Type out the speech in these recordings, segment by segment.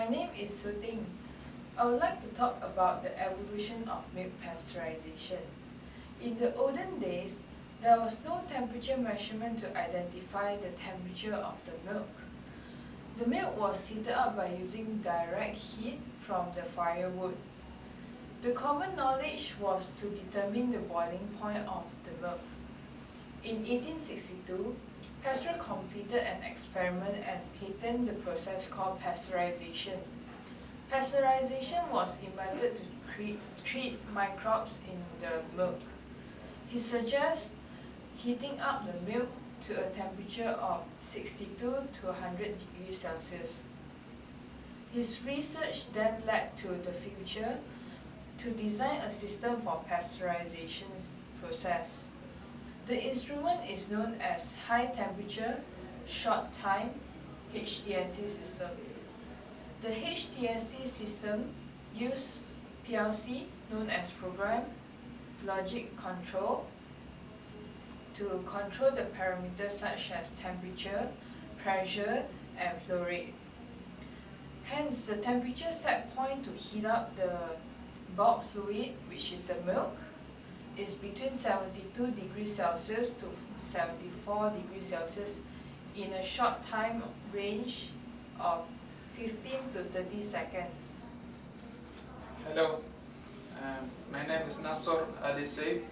My name is Suting. I would like to talk about the evolution of milk pasteurization. In the olden days, there was no temperature measurement to identify the temperature of the milk. The milk was heated up by using direct heat from the firewood. The common knowledge was to determine the boiling point of the milk. In 1862, Pasteur completed an experiment and patented the process called pasteurization. Pasteurization was invented to treat microbes in the milk. He suggests heating up the milk to a temperature of 62 to 100 degrees Celsius. His research then led to the future to design a system for pasteurization process. The instrument is known as High Temperature Short Time HTST system. The HTST system uses PLC, known as Program Logic Control, to control the parameters such as temperature, pressure, and flow rate. Hence, the temperature set point to heat up the bulk fluid, which is the milk, is between 72 degrees Celsius to 74 degrees Celsius in a short time range of 15 to 30 seconds. Hello, my name is Nasser Ali Saib,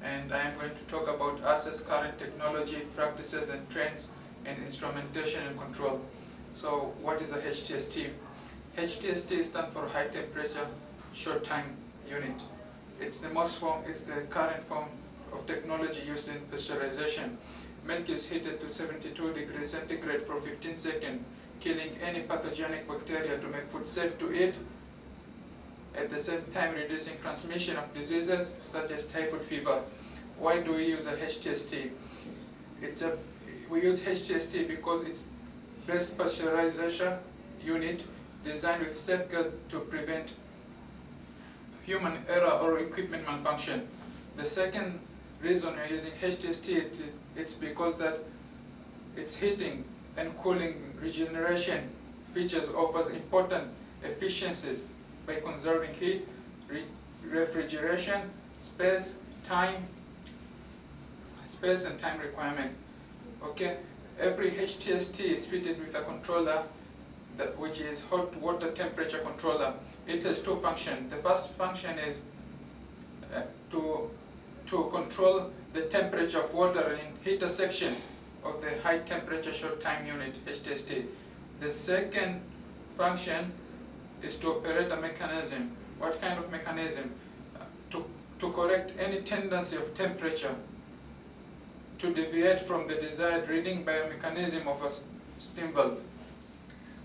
and I am going to talk about assess current technology, practices and trends in instrumentation and control. So what is a HTST? HTST stands for High Temperature Short Time Unit. It's the current form of technology used in pasteurization. Milk is heated to 72 degrees centigrade for 15 seconds, killing any pathogenic bacteria to make food safe to eat, at the same time reducing transmission of diseases such as typhoid fever. Why do we use a HTST? We use HTST because it's best pasteurization unit designed with safeguards to prevent human error or equipment malfunction. The second reason we're using HTST it's because that its heating and cooling regeneration features offers important efficiencies by conserving heat, refrigeration, space and time requirement. Okay, every HTST is fitted with a controller which is hot water temperature controller. It has two functions. The first function is to control the temperature of water in heater section of the high temperature short time unit HTST. The second function is to operate a mechanism. What kind of mechanism? To correct any tendency of temperature to deviate from the desired reading by a mechanism of a steam valve.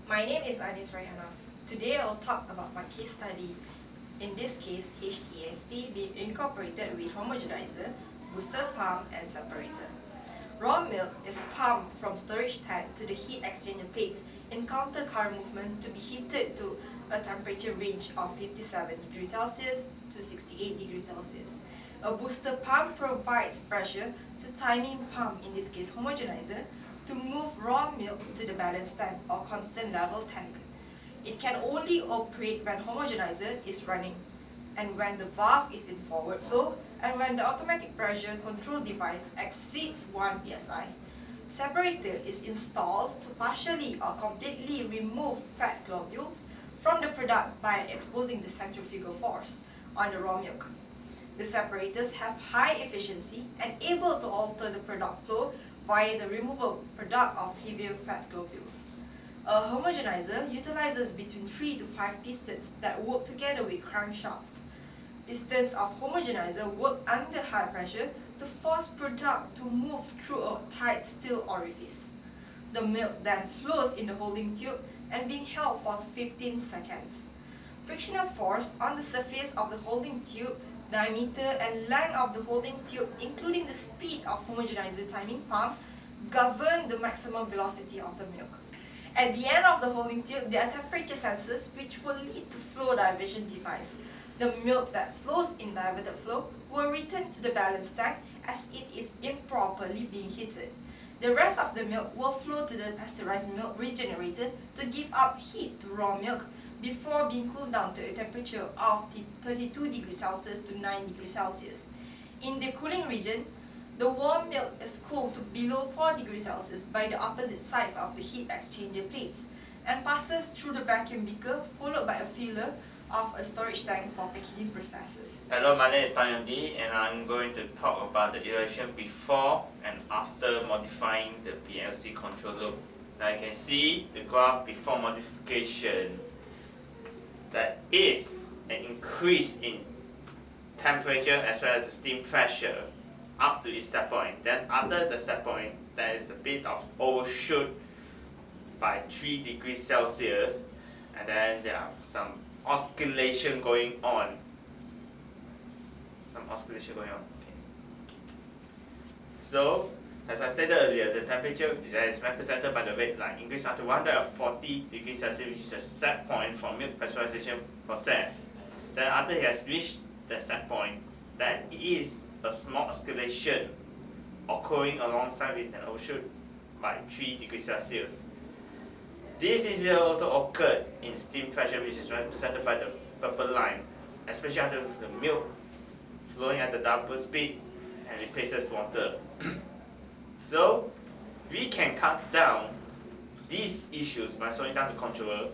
My name is Anis Raihana. Today I will talk about my case study. In this case, HTST being incorporated with homogenizer, booster pump and separator. Raw milk is pumped from storage tank to the heat exchanger plates in counter current movement to be heated to a temperature range of 57 degrees Celsius to 68 degrees Celsius. A booster pump provides pressure to timing pump, in this case homogenizer, to move raw milk to the balance tank or constant level tank. It can only operate when homogenizer is running and when the valve is in forward flow and when the automatic pressure control device exceeds 1 psi. Separator is installed to partially or completely remove fat globules from the product by exposing the centrifugal force on the raw milk. The separators have high efficiency and able to alter the product flow via the removal product of heavier fat globules. A homogenizer utilizes between 3 to 5 pistons that work together with crankshaft. Pistons of homogenizer work under high pressure to force product to move through a tight steel orifice. The milk then flows in the holding tube and being held for 15 seconds. Frictional force on the surface of the holding tube, diameter and length of the holding tube, including the speed of homogenizer timing pump, govern the maximum velocity of the milk. At the end of the holding tube, there are temperature sensors which will lead to flow diversion device. The milk that flows in diverted flow will return to the balance tank as it is improperly being heated. The rest of the milk will flow to the pasteurized milk regenerator to give up heat to raw milk before being cooled down to a temperature of 32 degrees Celsius to 9 degrees Celsius. In the cooling region, the warm milk is cooled to below 4 degrees Celsius by the opposite sides of the heat exchanger plates and passes through the vacuum beaker followed by a filler of a storage tank for packaging processes. Hello, my name is Tan Yong Di, and I'm going to talk about the iteration before and after modifying the PLC control loop. Now you can see the graph before modification. That is an increase in temperature as well as the steam pressure up to its set point. Then after the set point, there is a bit of overshoot by 3 degrees Celsius, and then there are some oscillation going on. Okay. So, as I stated earlier, the temperature that is represented by the red line increased up to 140 degrees Celsius, which is a set point for milk pasteurization process. Then after it has reached the set point, there is a small oscillation occurring alongside with an overshoot by 3 degrees Celsius. This incident also occurred in steam pressure, which is represented by the purple line, especially after the milk flowing at the double speed and replaces water. So, we can cut down these issues by slowing down the controller.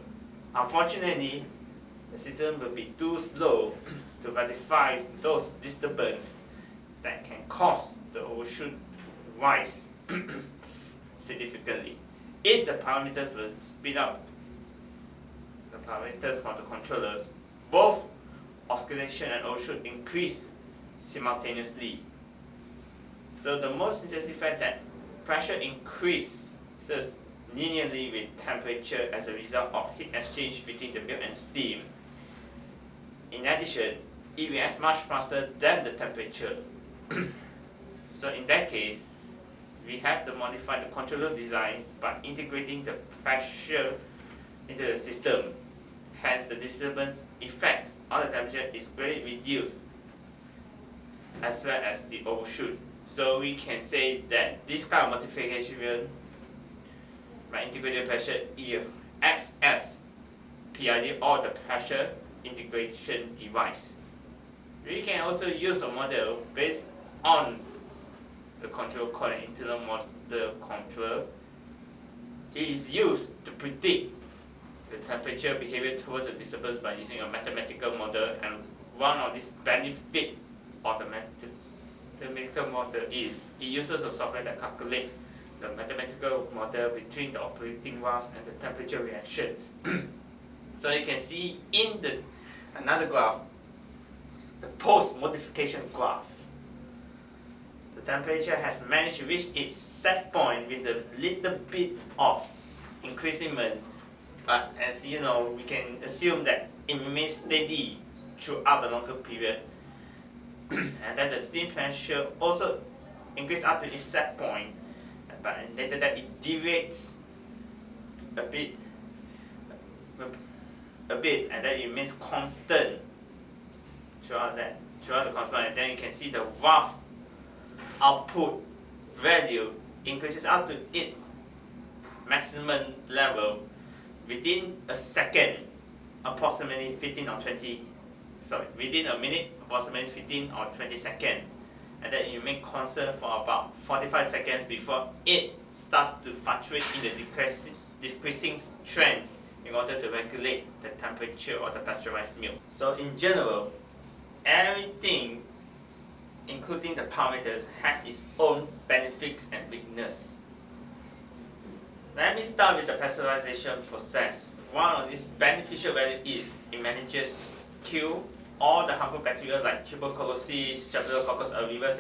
Unfortunately, the system will be too slow to rectify those disturbances that can cause the overshoot to rise significantly. If the parameters will speed up, the parameters for the controllers, both oscillation and overshoot increase simultaneously. So the most interesting fact that pressure increases linearly with temperature as a result of heat exchange between the milk and steam. In addition, it reacts much faster than the temperature. So in that case, we have to modify the controller design by integrating the pressure into the system. Hence, the disturbance effect on the temperature is greatly reduced, as well as the overshoot. So we can say that this kind of modification by integrated pressure acts as PID or the pressure integration device. We can also use a model based on the control called an internal model control. It is used to predict the temperature behavior towards the disturbance by using a mathematical model, and one of these benefit of the mathematical model is it uses a software that calculates the mathematical model between the operating valves and the temperature reactions. So you can see in another graph, the post-modification graph. The temperature has managed to reach its set point with a little bit of increasement, but as you know, we can assume that it remains steady throughout the longer period. And then the steam pressure also increased up to its set point, but later that it deviates a bit, and then it remains constant throughout the constant, and then you can see the valve output value increases up to its maximum level within a second, approximately 15 or 20, within a minute, approximately 15 or 20 seconds, and then it remains constant for about 45 seconds before it starts to fluctuate in the decreasing trend in order to regulate the temperature of the pasteurized milk. So in general, everything, including the parameters, has its own benefits and weakness. Let me start with the pasteurization process. One of these beneficial values is it manages to kill all the harmful bacteria like tuberculosis, Staphylococcus aureus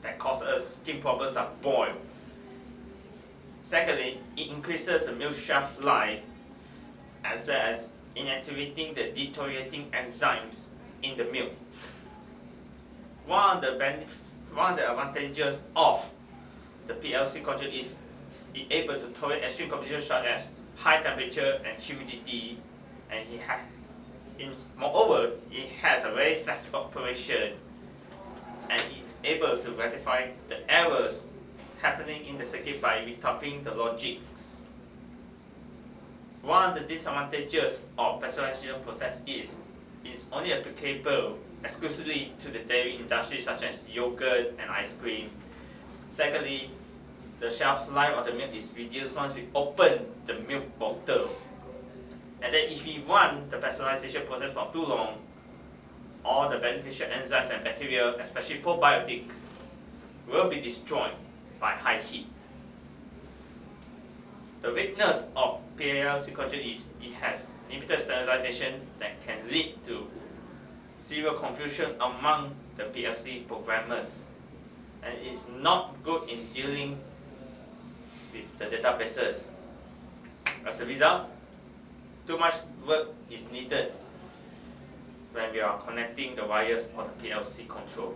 that cause us skin problems like boil. Secondly, it increases the milk shelf life as well as inactivating the deteriorating enzymes in the milk. One of the advantages of the PLC control is it able to tolerate extreme conditions such as high temperature and humidity, and moreover, it has a very flexible operation, and it's able to rectify the errors happening in the circuit by retopping the logics. One of the disadvantages of pasteurization process is it's only applicable exclusively to the dairy industry such as yogurt and ice cream. Secondly, the shelf life of the milk is reduced once we open the milk bottle. And then if we run the pasteurization process for too long, all the beneficial enzymes and bacteria, especially probiotics, will be destroyed by high heat. The weakness of PLC culture is it has limited standardization that can lead to serious confusion among the PLC programmers, and is not good in dealing with the databases. As a result, too much work is needed when we are connecting the wires of the PLC control.